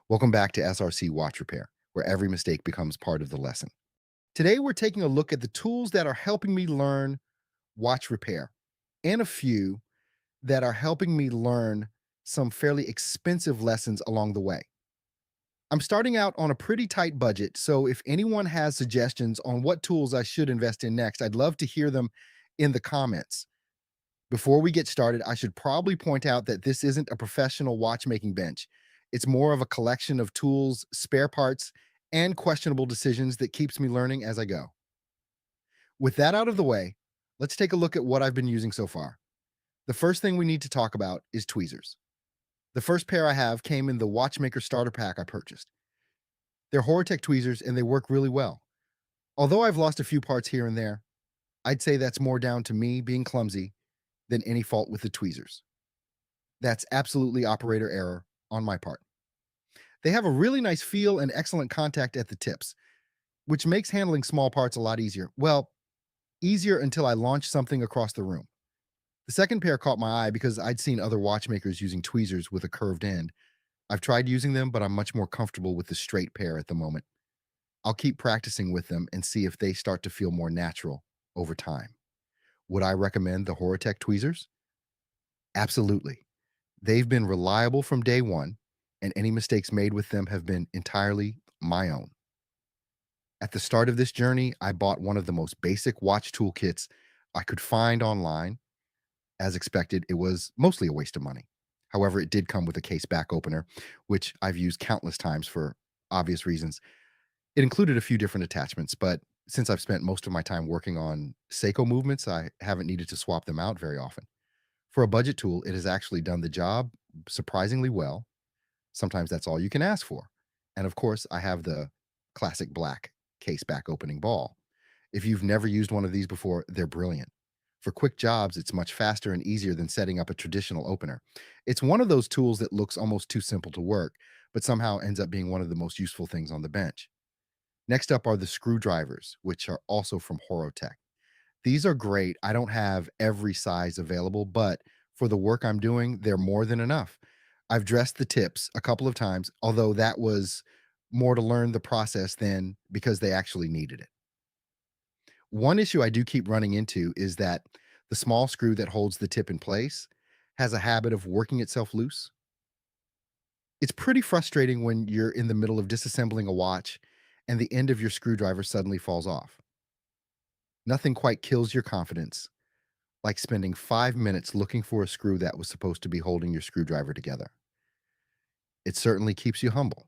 Welcome back to SRC Watch Repair, where every mistake becomes part of the lesson. Today, we're taking a look at the tools that are helping me learn watch repair and a few that are helping me learn some fairly expensive lessons along the way. I'm starting out on a pretty tight budget, so if anyone has suggestions on what tools I should invest in next, I'd love to hear them in the comments. Before we get started, I should probably point out that this isn't a professional watchmaking bench. It's more of a collection of tools, spare parts, and questionable decisions that keeps me learning as I go. With that out of the way, let's take a look at what I've been using so far. The first thing we need to talk about is tweezers. The first pair I have came in the Watchmaker starter pack I purchased. They're Horotec tweezers and they work really well. Although I've lost a few parts here and there, I'd say that's more down to me being clumsy than any fault with the tweezers. That's absolutely operator error on my part. They have a really nice feel and excellent contact at the tips, which makes handling small parts a lot easier. Well, easier until I launch something across the room. The second pair caught my eye because I'd seen other watchmakers using tweezers with a curved end. I've tried using them, but I'm much more comfortable with the straight pair at the moment. I'll keep practicing with them and see if they start to feel more natural over time. Would I recommend the Horotec tweezers? Absolutely. They've been reliable from day one, and any mistakes made with them have been entirely my own. At the start of this journey, I bought one of the most basic watch toolkits I could find online. As expected, it was mostly a waste of money. However, it did come with a case back opener, which I've used countless times for obvious reasons. It included a few different attachments, but since I've spent most of my time working on Seiko movements, I haven't needed to swap them out very often. For a budget tool, it has actually done the job surprisingly well. Sometimes that's all you can ask for. And of course, I have the classic black case back opening ball. If you've never used one of these before, they're brilliant. For quick jobs, it's much faster and easier than setting up a traditional opener. It's one of those tools that looks almost too simple to work, but somehow ends up being one of the most useful things on the bench. Next up are the screwdrivers, which are also from Horotec. These are great. I don't have every size available, but for the work I'm doing, they're more than enough. I've dressed the tips a couple of times, although that was more to learn the process than because they actually needed it. One issue I do keep running into is that the small screw that holds the tip in place has a habit of working itself loose. It's pretty frustrating when you're in the middle of disassembling a watch and the end of your screwdriver suddenly falls off. Nothing quite kills your confidence like spending 5 minutes looking for a screw that was supposed to be holding your screwdriver together. It certainly keeps you humble.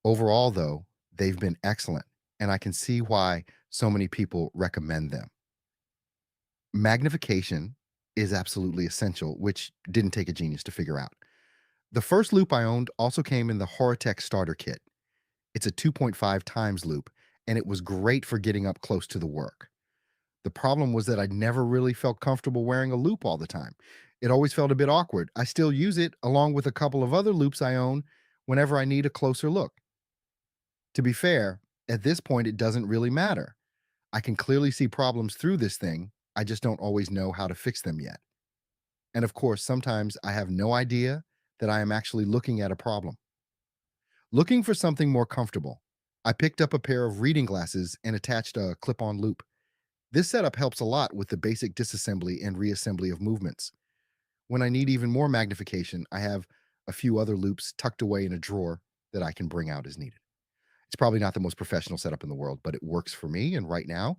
Overall, though, they've been excellent, and I can see why so many people recommend them. Magnification is absolutely essential, which didn't take a genius to figure out. The first loop I owned also came in the Horotec starter kit. It's a 2.5 times loop, and it was great for getting up close to the work. The problem was that I never really felt comfortable wearing a loop all the time. It always felt a bit awkward. I still use it along with a couple of other loops I own whenever I need a closer look. To be fair, at this point, it doesn't really matter. I can clearly see problems through this thing. I just don't always know how to fix them yet. And of course, sometimes I have no idea that I am actually looking at a problem. Looking for something more comfortable, I picked up a pair of reading glasses and attached a clip on loop. This setup helps a lot with the basic disassembly and reassembly of movements. When I need even more magnification, I have a few other loops tucked away in a drawer that I can bring out as needed. It's probably not the most professional setup in the world, but it works for me. And right now,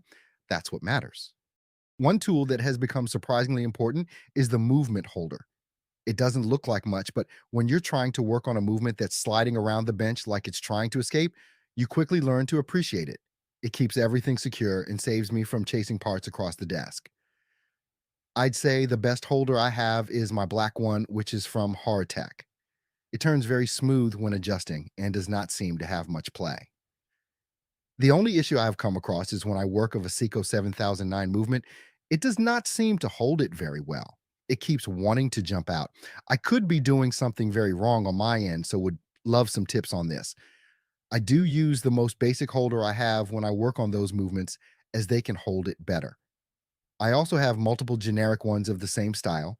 that's what matters. One tool that has become surprisingly important is the movement holder. It doesn't look like much, but when you're trying to work on a movement that's sliding around the bench like it's trying to escape, you quickly learn to appreciate it. It keeps everything secure and saves me from chasing parts across the desk. I'd say the best holder I have is my black one, which is from Horotec. It turns very smooth when adjusting and does not seem to have much play. The only issue I've come across is when I work of a Seiko 7009 movement, it does not seem to hold it very well. It keeps wanting to jump out. I could be doing something very wrong on my end, so would love some tips on this. I do use the most basic holder I have when I work on those movements as they can hold it better. I also have multiple generic ones of the same style,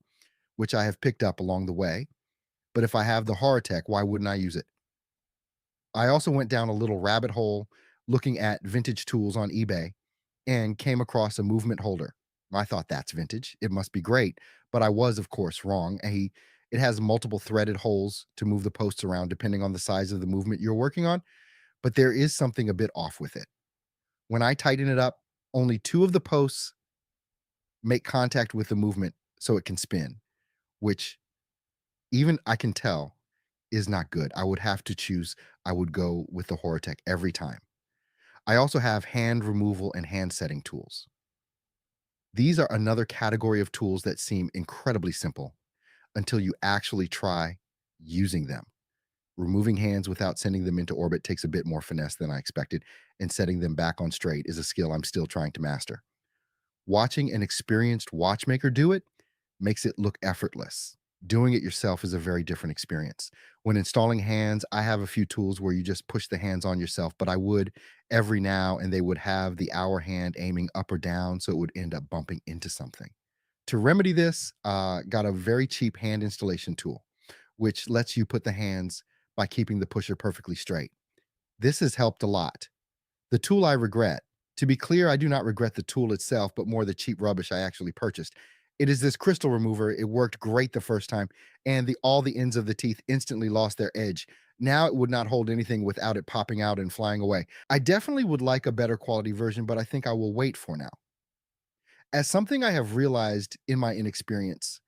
which I have picked up along the way. But if I have the Horotec, why wouldn't I use it? I also went down a little rabbit hole looking at vintage tools on eBay and came across a movement holder. I thought that's vintage. It must be great. But I was, of course, wrong. It has multiple threaded holes to move the posts around depending on the size of the movement you're working on. But there is something a bit off with it. When I tighten it up, only two of the posts make contact with the movement so it can spin, which even I can tell is not good. I would have to choose, I would go with the Horotec every time. I also have hand removal and hand setting tools. These are another category of tools that seem incredibly simple until you actually try using them. Removing hands without sending them into orbit takes a bit more finesse than I expected, and setting them back on straight is a skill I'm still trying to master. Watching an experienced watchmaker do it makes it look effortless. Doing it yourself is a very different experience. When installing hands, I have a few tools where you just push the hands on yourself, but I would every now and they would have the hour hand aiming up or down, so it would end up bumping into something. To remedy this, got a very cheap hand installation tool, which lets you put the hands by keeping the pusher perfectly straight. This has helped a lot. The tool I regret. To be clear, I do not regret the tool itself, but more the cheap rubbish I actually purchased. It is this crystal remover. It worked great the first time, and all the ends of the teeth instantly lost their edge. Now it would not hold anything without it popping out and flying away. I definitely would like a better quality version, but I think I will wait for now. As something I have realized in my inexperience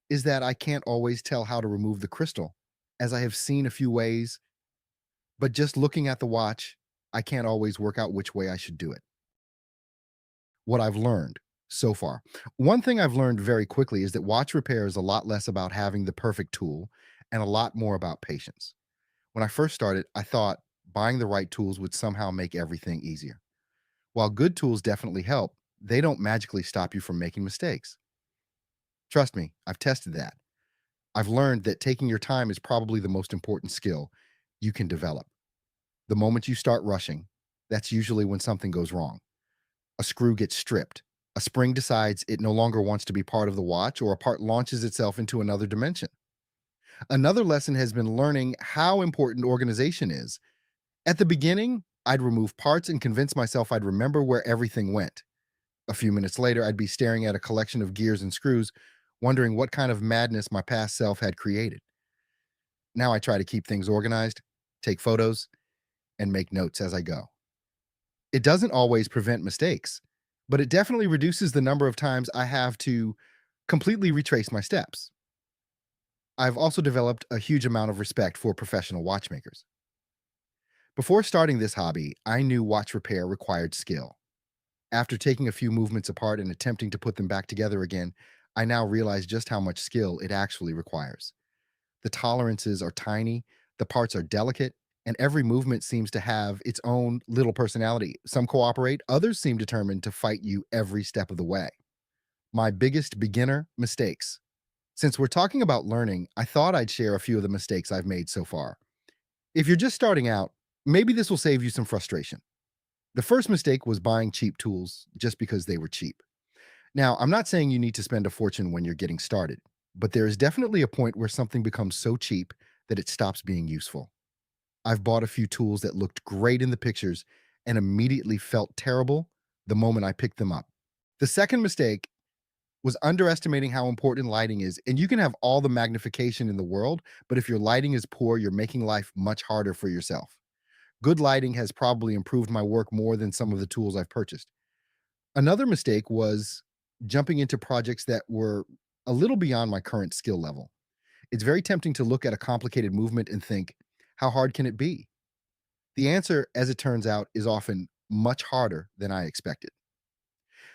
is that I can't always tell how to remove the crystal, as I have seen a few ways, but just looking at the watch, I can't always work out which way I should do it. What I've learned so far. One thing I've learned very quickly is that watch repair is a lot less about having the perfect tool and a lot more about patience. When I first started, I thought buying the right tools would somehow make everything easier. While good tools definitely help, they don't magically stop you from making mistakes. Trust me, I've tested that. I've learned that taking your time is probably the most important skill you can develop. The moment you start rushing, that's usually when something goes wrong. A screw gets stripped. A spring decides it no longer wants to be part of the watch, or a part launches itself into another dimension. Another lesson has been learning how important organization is. At the beginning, I'd remove parts and convince myself I'd remember where everything went. A few minutes later, I'd be staring at a collection of gears and screws, wondering what kind of madness my past self had created. Now I try to keep things organized, take photos, and make notes as I go. It doesn't always prevent mistakes, but it definitely reduces the number of times I have to completely retrace my steps. I've also developed a huge amount of respect for professional watchmakers. Before starting this hobby, I knew watch repair required skill. After taking a few movements apart and attempting to put them back together again, I now realize just how much skill it actually requires. The tolerances are tiny, the parts are delicate, and every movement seems to have its own little personality. Some cooperate, others seem determined to fight you every step of the way. My biggest beginner mistakes. Since we're talking about learning, I thought I'd share a few of the mistakes I've made so far. If you're just starting out, maybe this will save you some frustration. The first mistake was buying cheap tools just because they were cheap. Now, I'm not saying you need to spend a fortune when you're getting started, but there is definitely a point where something becomes so cheap that it stops being useful. I've bought a few tools that looked great in the pictures and immediately felt terrible the moment I picked them up. The second mistake was underestimating how important lighting is. And you can have all the magnification in the world, but if your lighting is poor, you're making life much harder for yourself. Good lighting has probably improved my work more than some of the tools I've purchased. Another mistake was jumping into projects that were a little beyond my current skill level. It's very tempting to look at a complicated movement and think, how hard can it be? The answer, as it turns out, is often much harder than I expected.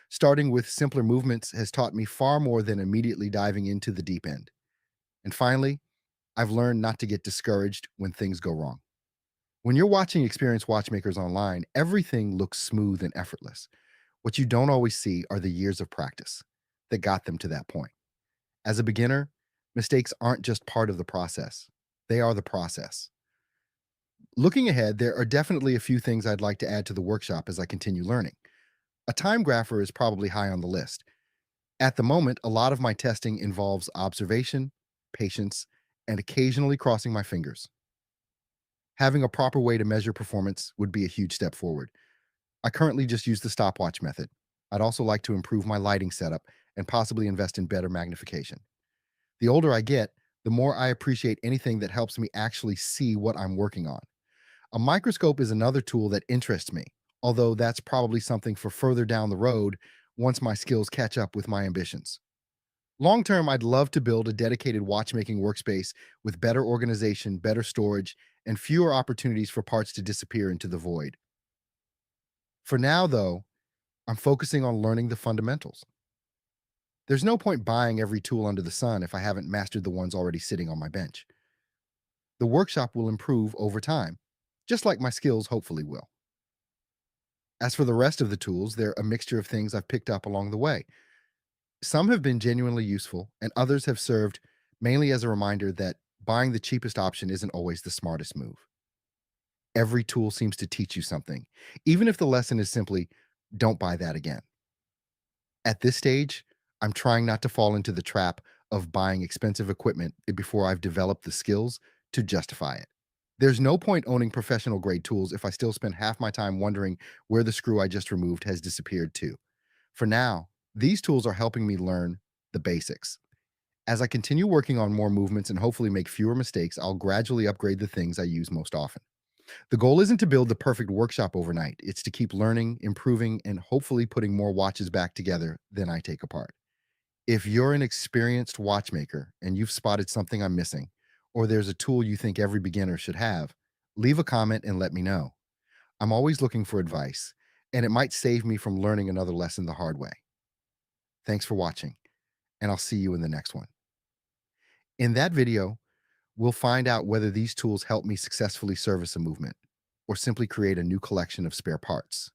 Starting with simpler movements has taught me far more than immediately diving into the deep end. And finally, I've learned not to get discouraged when things go wrong. When you're watching experienced watchmakers online, everything looks smooth and effortless. What you don't always see are the years of practice that got them to that point. As a beginner, mistakes aren't just part of the process, they are the process. Looking ahead, there are definitely a few things I'd like to add to the workshop as I continue learning. A time grapher is probably high on the list. At the moment, a lot of my testing involves observation, patience, and occasionally crossing my fingers. Having a proper way to measure performance would be a huge step forward. I currently just use the stopwatch method. I'd also like to improve my lighting setup and possibly invest in better magnification. The older I get, the more I appreciate anything that helps me actually see what I'm working on. A microscope is another tool that interests me, although that's probably something for further down the road once my skills catch up with my ambitions. Long term, I'd love to build a dedicated watchmaking workspace with better organization, better storage, and fewer opportunities for parts to disappear into the void. For now, though, I'm focusing on learning the fundamentals. There's no point buying every tool under the sun if I haven't mastered the ones already sitting on my bench. The workshop will improve over time, just like my skills hopefully will. As for the rest of the tools, they're a mixture of things I've picked up along the way. Some have been genuinely useful, and others have served mainly as a reminder that buying the cheapest option isn't always the smartest move. Every tool seems to teach you something, even if the lesson is simply don't buy that again. At this stage, I'm trying not to fall into the trap of buying expensive equipment before I've developed the skills to justify it. There's no point owning professional grade tools if I still spend half my time wondering where the screw I just removed has disappeared to. For now, these tools are helping me learn the basics. As I continue working on more movements and hopefully make fewer mistakes, I'll gradually upgrade the things I use most often. The goal isn't to build the perfect workshop overnight, it's to keep learning, improving, and hopefully putting more watches back together than I take apart. If you're an experienced watchmaker and you've spotted something I'm missing, or there's a tool you think every beginner should have, leave a comment and let me know. I'm always looking for advice, and it might save me from learning another lesson the hard way. Thanks for watching, and I'll see you in the next one. In that video, we'll find out whether these tools help me successfully service a movement or simply create a new collection of spare parts.